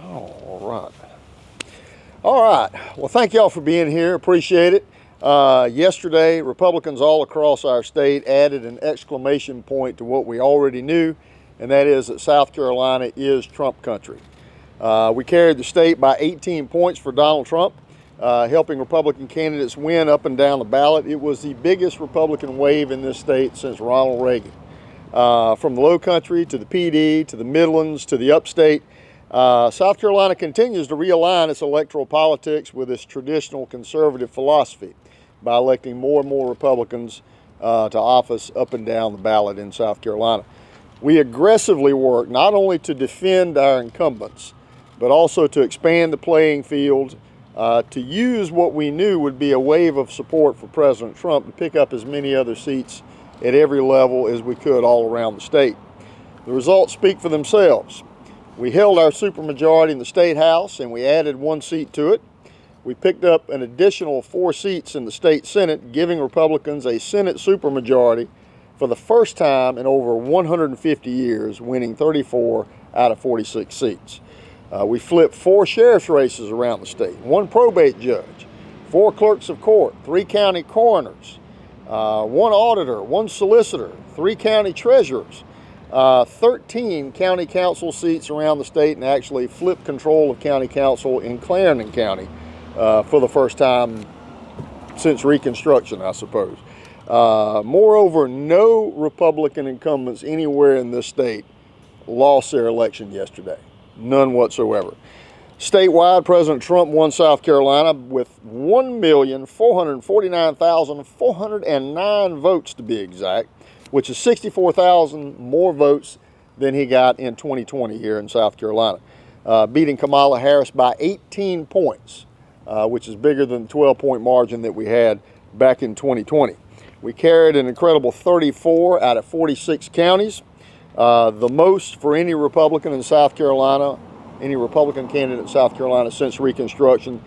All right. All right. Well, thank y'all for being here. Appreciate it. Yesterday, Republicans all across our state added an exclamation point to what we already knew, and that is that South Carolina is Trump country. We carried the state by 18 points for Donald Trump, helping Republican candidates win up and down the ballot. It was the biggest Republican wave in this state since Ronald Reagan. From the low country to the PD to the Midlands to the upstate, South Carolina continues to realign its electoral politics with its traditional conservative philosophy by electing more and more Republicans to office up and down the ballot in South Carolina. We aggressively work not only to defend our incumbents, but also to expand the playing field, to use what we knew would be a wave of support for President Trump to pick up as many other seats at every level as we could all around the state. The results speak for themselves. We held our supermajority in the state house and we added 1 seat to it. We picked up an additional 4 seats in the state Senate, giving Republicans a Senate supermajority for the first time in over 150 years, winning 34 out of 46 seats. We flipped 4 sheriff's races around the state, 1 probate judge, 4 clerks of court, 3 county coroners, 1 auditor, 1 solicitor, 3 county treasurers, 13 county council seats around the state, and actually flipped control of county council in Clarendon County for the first time since Reconstruction, I suppose. Moreover, no Republican incumbents anywhere in this state lost their election yesterday. None whatsoever. Statewide, President Trump won South Carolina with 1,449,409 votes to be exact, which is 64,000 more votes than he got in 2020 here in South Carolina, beating Kamala Harris by 18 points, which is bigger than the 12-point margin that we had back in 2020. We carried an incredible 34 out of 46 counties, the most for any Republican in South Carolina, any Republican candidate in South Carolina since Reconstruction.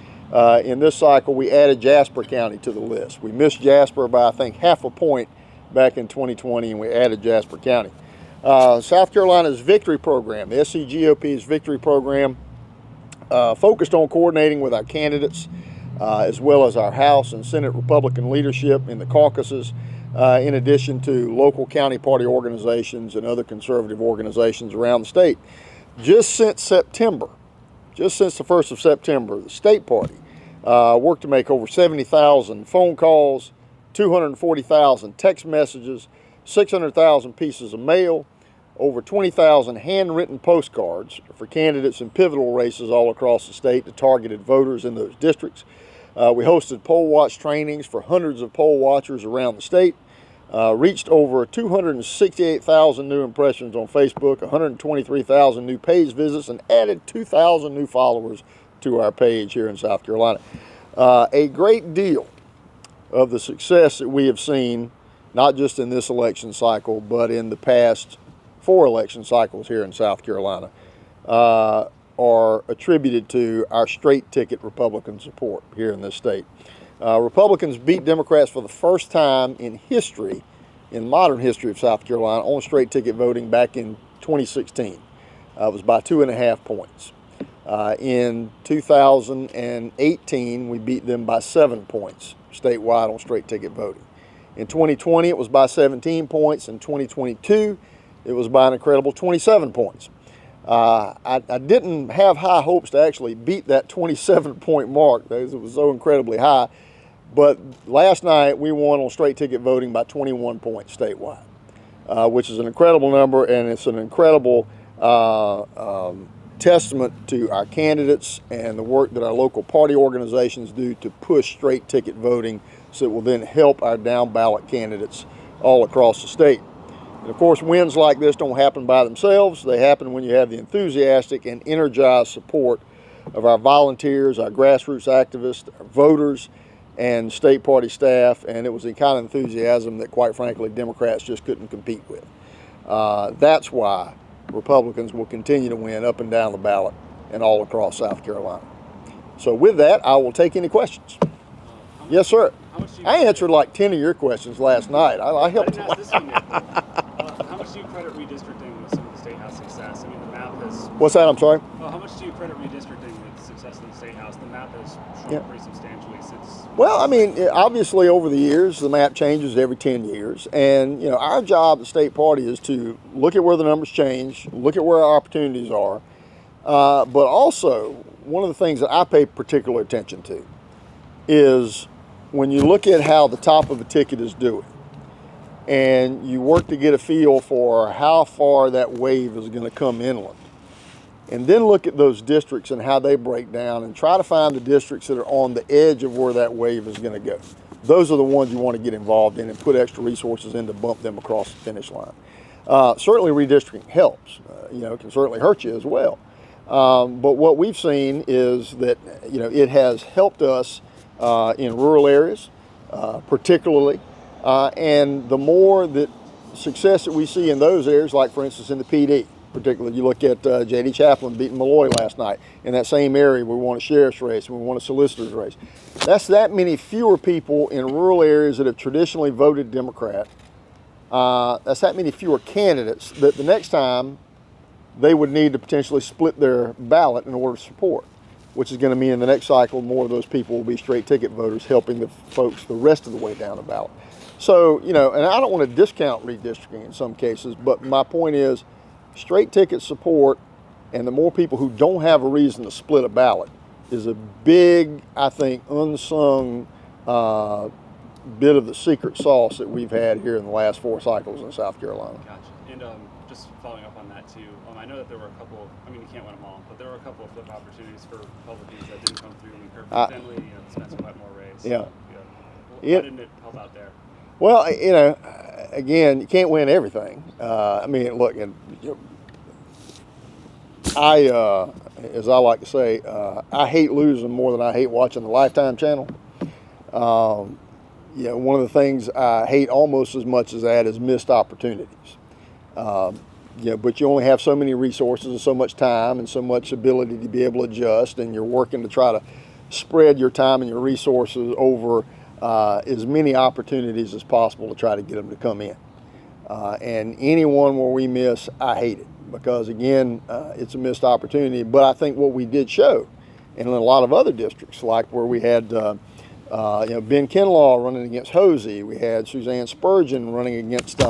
In this cycle, we added Jasper County to the list. We missed Jasper by, I think, half a point back in 2020, and we added Jasper County. South Carolina's Victory Program, the SCGOP's Victory Program, focused on coordinating with our candidates, as well as our House and Senate Republican leadership in the caucuses, in addition to local county party organizations and other conservative organizations around the state. Just since the 1st of September, the state party worked to make over 70,000 phone calls, 240,000 text messages, 600,000 pieces of mail, over 20,000 handwritten postcards for candidates in pivotal races all across the state to targeted voters in those districts. We hosted poll watch trainings for hundreds of poll watchers around the state, reached over 268,000 new impressions on Facebook, 123,000 new page visits, and added 2,000 new followers to our page here in South Carolina. A great deal of the success that we have seen, not just in this election cycle, but in the past 4 election cycles here in South Carolina, are attributed to our straight ticket Republican support here in this state. Republicans beat Democrats for the first time in history, in modern history of South Carolina, on straight ticket voting back in 2016. It was by 2.5 points. In 2018, we beat them by 7 points statewide on straight ticket voting. In 2020, it was by 17 points. In 2022, it was by an incredible 27 points. I didn't have high hopes to actually beat that 27-point mark. It was so incredibly high. But last night, we won on straight ticket voting by 21 points statewide, which is an incredible number, and it's an incredible testament to our candidates and the work that our local party organizations do to push straight ticket voting, so it will then help our down ballot candidates all across the state. And of course, wins like this don't happen by themselves. They happen when you have the enthusiastic and energized support of our volunteers, our grassroots activists, our voters, and state party staff. And it was the kind of enthusiasm that, quite frankly, Democrats just couldn't compete with. That's why Republicans will continue to win up and down the ballot and all across South Carolina. So with that, I will take any questions. Yes, sir. I answered like 10 of your questions last night. I helped. I didn't ask this one yet. How much do you credit redistricting with some of the state house success? I mean, the map has... What's that? I'm sorry? Well, how much do you credit credit redistricting with success in the State House. The map has shrunk pretty substantially since. Well, I mean, obviously over the years, the map changes every 10 years. And, you know, our job at the state party is to look at where the numbers change, look at where our opportunities are. But also, one of the things that I pay particular attention to is when you look at how the top of a ticket is doing, and you work to get a feel for how far that wave is going to come inland. And then look at those districts and how they break down and try to find the districts that are on the edge of where that wave is going to go. Those are the ones you want to get involved in and put extra resources in to bump them across the finish line. Certainly redistricting helps, you know, it can certainly hurt you as well. But what we've seen is that, you know, it has helped us in rural areas, particularly. And the more that success that we see in those areas, like for instance in the PD, particularly you look at J.D. Chaplin beating Malloy last night in that same area. We won a sheriff's race and we won a solicitor's race. That's that many fewer people in rural areas that have traditionally voted Democrat. That's that many fewer candidates that the next time they would need to potentially split their ballot in order to support, which is going to mean in the next cycle more of those people will be straight ticket voters helping the folks the rest of the way down the ballot. So, you know, and I don't want to discount redistricting in some cases, but my point is straight ticket support and the more people who don't have a reason to split a ballot is a big, I think, unsung bit of the secret sauce that we've had here in the last 4 cycles in South Carolina. Gotcha. And just following up on that too, I know that there were a couple, I mean, you can't win them all, but there were a couple of flip opportunities for Republicans that didn't come through. I mean, Kirk Finley, the Spencer Wetmore race. Yeah. Why didn't it help out there? Well, you know, again, you can't win everything. I mean, look, and as I like to say, I hate losing more than I hate watching the Lifetime channel. You know, one of the things I hate almost as much as that is missed opportunities. You know, but you only have so many resources and so much time and so much ability to be able to adjust, and you're working to try to spread your time and your resources over as many opportunities as possible to try to get them to come in. And any one where we miss, I hate it because, again, it's a missed opportunity. But I think what we did show, and in a lot of other districts, like where we had you know, Ben Kinlaw running against Hosey, we had Suzanne Spurgeon running against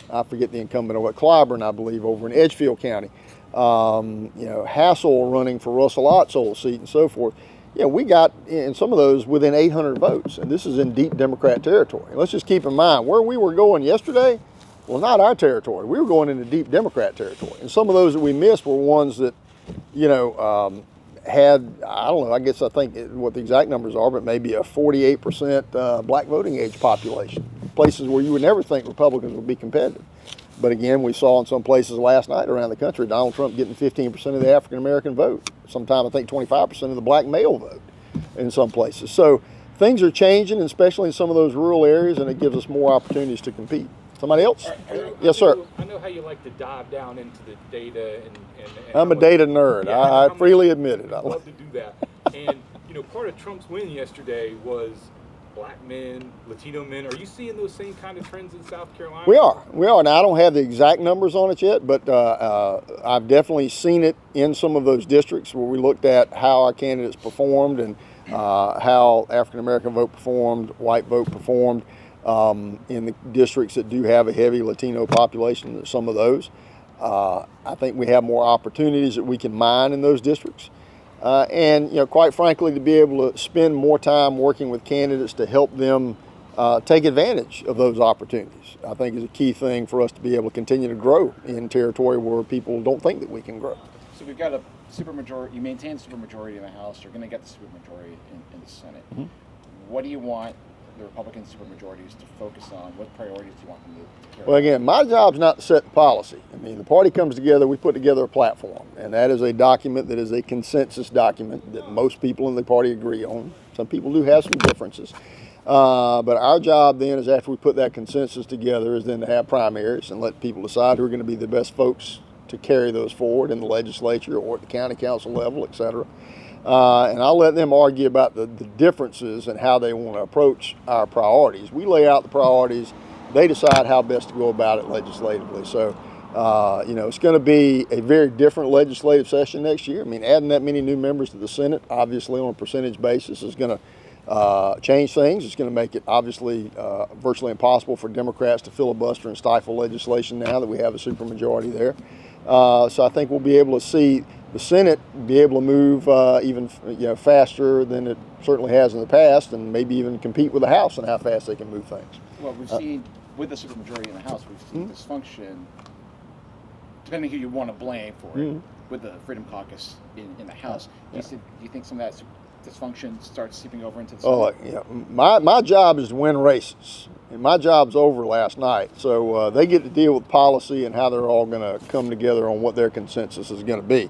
I forget the incumbent, Clyburn, I believe, over in Edgefield County. You know, Hassel running for Russell Ott's old seat and so forth. You know, we got in some of those within 800 votes, and this is in deep Democrat territory. Let's just keep in mind where we were going yesterday. Well, not our territory. We were going into deep Democrat territory, and some of those that we missed were ones that, you know, had, I don't know, I guess I think what the exact numbers are, but maybe a 48% black voting age population. Places where you would never think Republicans would be competitive. But again, we saw in some places last night around the country, Donald Trump getting 15% of the African-American vote. Sometime I think 25% of the black male vote in some places. So things are changing, especially in some of those rural areas, and it gives us more opportunities to compete. Somebody else? Yes, sir. I know how you like to dive down into the data. And I'm a data nerd. Yeah, I freely admit it. I love to do that. And, you know, part of Trump's win yesterday was black men, Latino men. Are you seeing those same kind of trends in South Carolina? We are. Now, I don't have the exact numbers on it yet, but I've definitely seen it in some of those districts where we looked at how our candidates performed and how African-American vote performed, white vote performed in the districts that do have a heavy Latino population, some of those. I think we have more opportunities that we can mine in those districts. And, you know, quite frankly, to be able to spend more time working with candidates to help them take advantage of those opportunities, I think is a key thing for us to be able to continue to grow in territory where people don't think that we can grow. So we've got a supermajority, you maintain supermajority in the House, you're going to get the supermajority in the Senate. Mm-hmm. What do you want the Republican supermajorities to focus on? What priorities do you want them to carry? Well, again, my job's not to set the policy. I mean, the party comes together, we put together a platform, and that is a document that is a consensus document that most people in the party agree on. Some people do have some differences. But our job then is after we put that consensus together is then to have primaries and let people decide who are going to be the best folks to carry those forward in the legislature or at the county council level, et cetera. And I'll let them argue about the differences and how they want to approach our priorities. We lay out the priorities. They decide how best to go about it legislatively. So It's going to be a very different legislative session next year. I mean, adding that many new members to the Senate, obviously on a percentage basis, is going to change things. It's going to make it obviously virtually impossible for Democrats to filibuster and stifle legislation now that we have a supermajority there. So I think we'll be able to see the Senate be able to move even faster than it certainly has in the past, and maybe even compete with the House on how fast they can move things. Well, we've seen with the supermajority in the House, we've seen dysfunction, depending who you want to blame for it, with the Freedom Caucus in the House. Do you think some of that dysfunction starts seeping over into the Senate? Oh, yeah. My job is to win races. And my job's over last night. So they get to deal with policy and how they're all going to come together on what their consensus is going to be.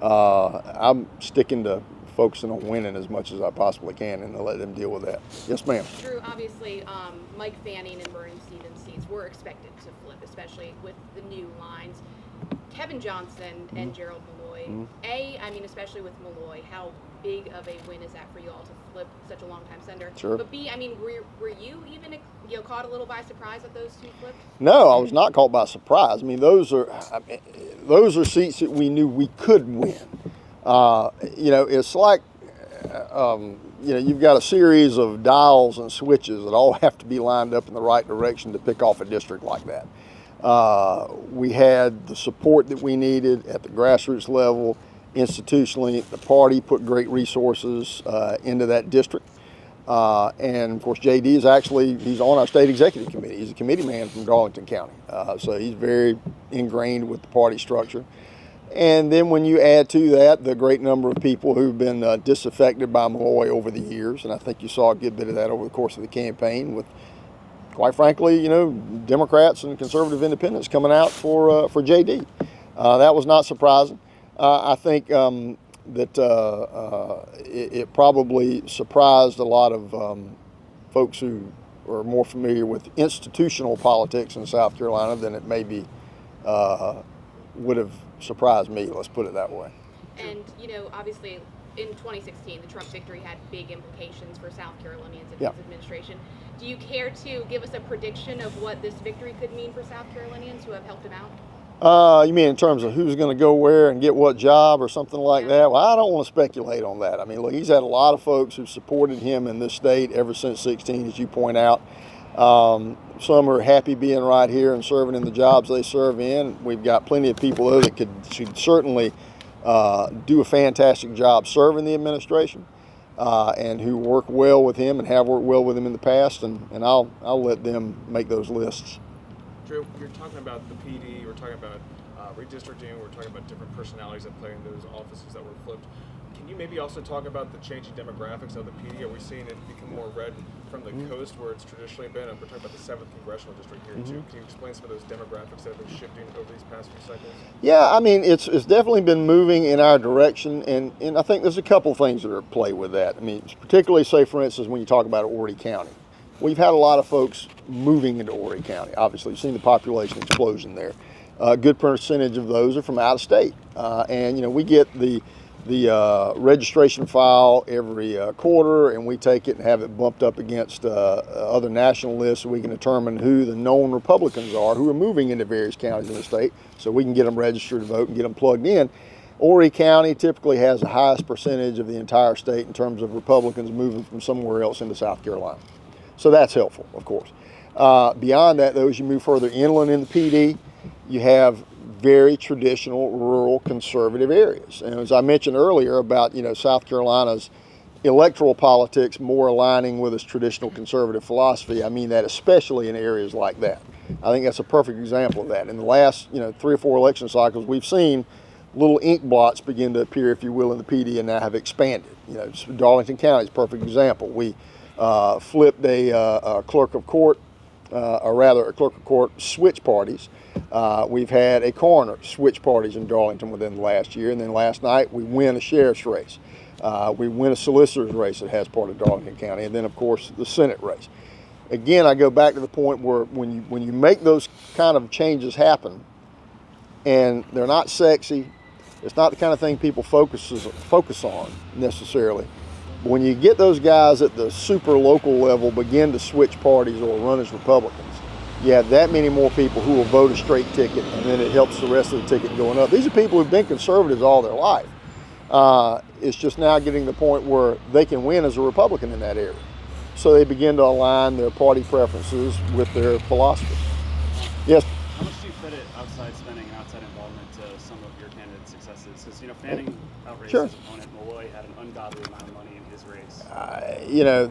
I'm sticking to focusing on winning as much as I possibly can and to let them deal with that. Yes, ma'am. Drew, obviously, Mike Fanning and Bernie Stevens seats were expected to flip, especially with the new lines. Kevin Johnson and Gerald Malloy. Especially with Malloy, how big of a win is that for you all to flip such a long-time senator? Sure. But B, were you even caught a little by surprise at those two flips? No, I was not caught by surprise. I mean, those are seats that we knew we could win. It's like you've got a series of dials and switches that all have to be lined up in the right direction to pick off a district like that. We had the support that we needed at the grassroots level, institutionally. The party put great resources into that district. And of course, JD he's on our state executive committee. He's a committee man from Darlington County. So he's very ingrained with the party structure. And then when you add to that the great number of people who've been disaffected by Malloy over the years, and I think you saw a good bit of that over the course of the campaign with, quite frankly, Democrats and conservative independents coming out for JD. That was not surprising. I think that it probably surprised a lot of folks who are more familiar with institutional politics in South Carolina than it maybe would have surprised me, let's put it that way. And, obviously in 2016, the Trump victory had big implications for South Carolinians and his administration. Do you care to give us a prediction of what this victory could mean for South Carolinians who have helped him out? You mean in terms of who's going to go where and get what job or something like that? Well, I don't want to speculate on that. I mean, look, he's had a lot of folks who supported him in this state ever since 16, as you point out. Some are happy being right here and serving in the jobs they serve in. We've got plenty of people, though, that should certainly do a fantastic job serving the administration and who work well with him and have worked well with him in the past, and I'll let them make those lists. Drew, you're talking about the PD, we're talking about redistricting, we're talking about different personalities that play in those offices that were flipped. Can you maybe also talk about the changing demographics of the PD? Are we seeing it become more red from the coast where it's traditionally been? And we're talking about the 7th Congressional District here too. Can you explain some of those demographics that have been shifting over these past few cycles? Yeah, I mean, it's definitely been moving in our direction, and I think there's a couple of things that are at play with that. I mean, particularly, say, for instance, when you talk about Horry County. We've had a lot of folks moving into Horry County. Obviously, you've seen the population explosion there. A good percentage of those are from out of state. And, we get the registration file every quarter, and we take it and have it bumped up against other national lists so we can determine who the known Republicans are who are moving into various counties in the state so we can get them registered to vote and get them plugged in. Horry County typically has the highest percentage of the entire state in terms of Republicans moving from somewhere else into South Carolina. So that's helpful, of course. Beyond that, though, as you move further inland in the PD, you have very traditional rural conservative areas. And as I mentioned earlier about, South Carolina's electoral politics more aligning with its traditional conservative philosophy, I mean that especially in areas like that. I think that's a perfect example of that. In the last, 3 or 4 election cycles, we've seen little ink blots begin to appear, if you will, in the PD and now have expanded. Darlington County is a perfect example. We flipped a clerk of court, a clerk of court switch parties. We've had a coroner switch parties in Darlington within the last year, and then last night we win a sheriff's race. We win a solicitor's race that has part of Darlington County, and then of course the Senate race. Again, I go back to the point where when you make those kind of changes happen, and they're not sexy, it's not the kind of thing people focus on necessarily. But when you get those guys at the super local level begin to switch parties or run as Republicans, you have that many more people who will vote a straight ticket, and then it helps the rest of the ticket going up. These are people who've been conservatives all their life. It's just now getting to the point where they can win as a Republican in that area. So they begin to align their party preferences with their philosophy. Yes? How much do you credit outside spending and outside involvement to some of your candidates' successes? Because, Fanning outraced Sure. his opponent. Malloy had an ungodly amount of money in his race.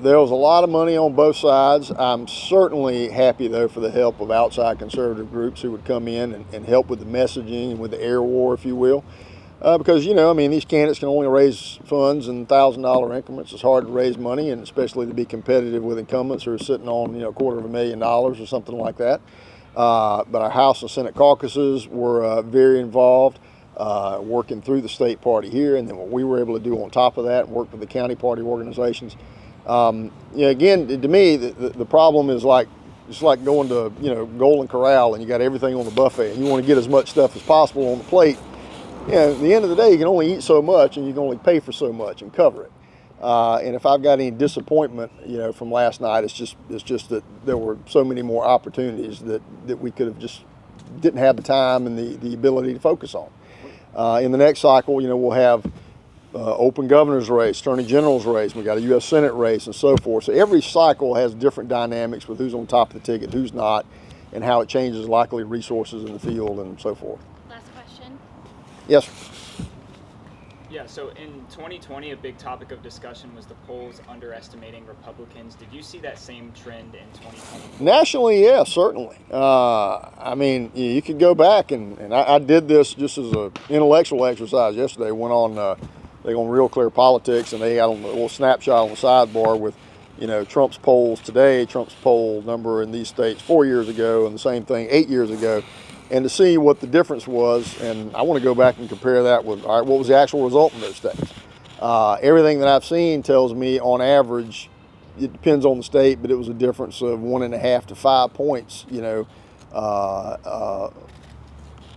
There was a lot of money on both sides. I'm certainly happy, though, for the help of outside conservative groups who would come in and help with the messaging and with the air war, if you will. Because, these candidates can only raise funds in $1,000 increments. It's hard to raise money, and especially to be competitive with incumbents who are sitting on, $250,000 or something like that. But our House and Senate caucuses were very involved, working through the state party here, and then what we were able to do on top of that and work with the county party organizations. Again, to me, the problem is it's like going to, Golden Corral and you got everything on the buffet and you want to get as much stuff as possible on the plate. At the end of the day, you can only eat so much and you can only pay for so much and cover it. And if I've got any disappointment, from last night, it's just that there were so many more opportunities that we could have just didn't have the time and the ability to focus on. In the next cycle, we'll have open governor's race, attorney general's race, we got a U.S. Senate race and so forth. So every cycle has different dynamics with who's on top of the ticket, who's not, and how it changes likely resources in the field and so forth. Last question. Yes. Yeah, so in 2020, a big topic of discussion was the polls underestimating Republicans. Did you see that same trend in 2020? Nationally, yeah, certainly. You could go back, and I did this just as an intellectual exercise yesterday. Went on, on Real Clear Politics, and they had a little snapshot on the sidebar with, Trump's polls today, Trump's poll number in these states 4 years ago, and the same thing 8 years ago. And to see what the difference was, and I want to go back and compare that with, all right, what was the actual result in those states? Everything that I've seen tells me, on average, it depends on the state, but it was a difference of 1.5 to 5 points,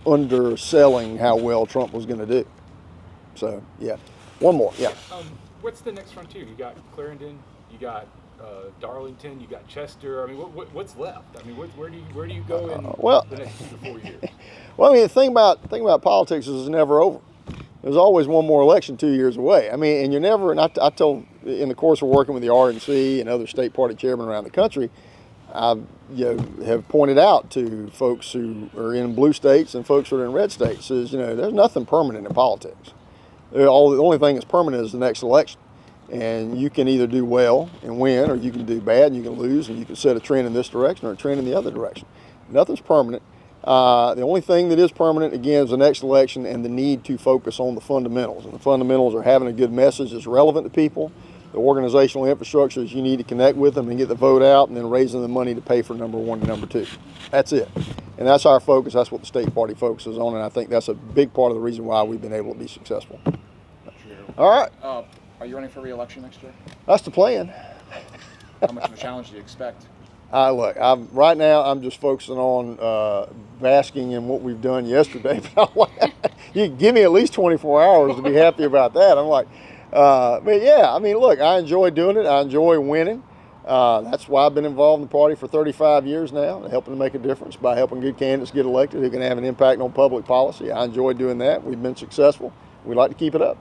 underselling how well Trump was going to do. So, yeah. One more, yeah. What's the next frontier? You got Clarendon, you got Darlington, you got Chester. What's left? Where do you go in the next 2 to 4 years? Well, the thing about politics is it's never over. There's always one more election 2 years away. And you're never. And I told in the course of working with the RNC and other state party chairmen around the country, I have pointed out to folks who are in blue states and folks who are in red states is there's nothing permanent in politics. The only thing that's permanent is the next election. And you can either do well and win, or you can do bad and you can lose, and you can set a trend in this direction or a trend in the other direction. Nothing's permanent. The only thing that is permanent, again, is the next election and the need to focus on the fundamentals. And the fundamentals are having a good message that's relevant to people, the organizational infrastructure is you need to connect with them and get the vote out, and then raising the money to pay for number one and number two. That's it. And that's our focus. That's what the state party focuses on, and I think that's a big part of the reason why we've been able to be successful. All right. Are you running for re-election next year? That's the plan. How much of a challenge do you expect? Look, right now I'm just focusing on basking in what we've done yesterday. You can give me at least 24 hours to be happy about that. I'm like, but yeah, look, I enjoy doing it. I enjoy winning. That's why I've been involved in the party for 35 years now, helping to make a difference by helping good candidates get elected who can have an impact on public policy. I enjoy doing that. We've been successful. We'd like to keep it up.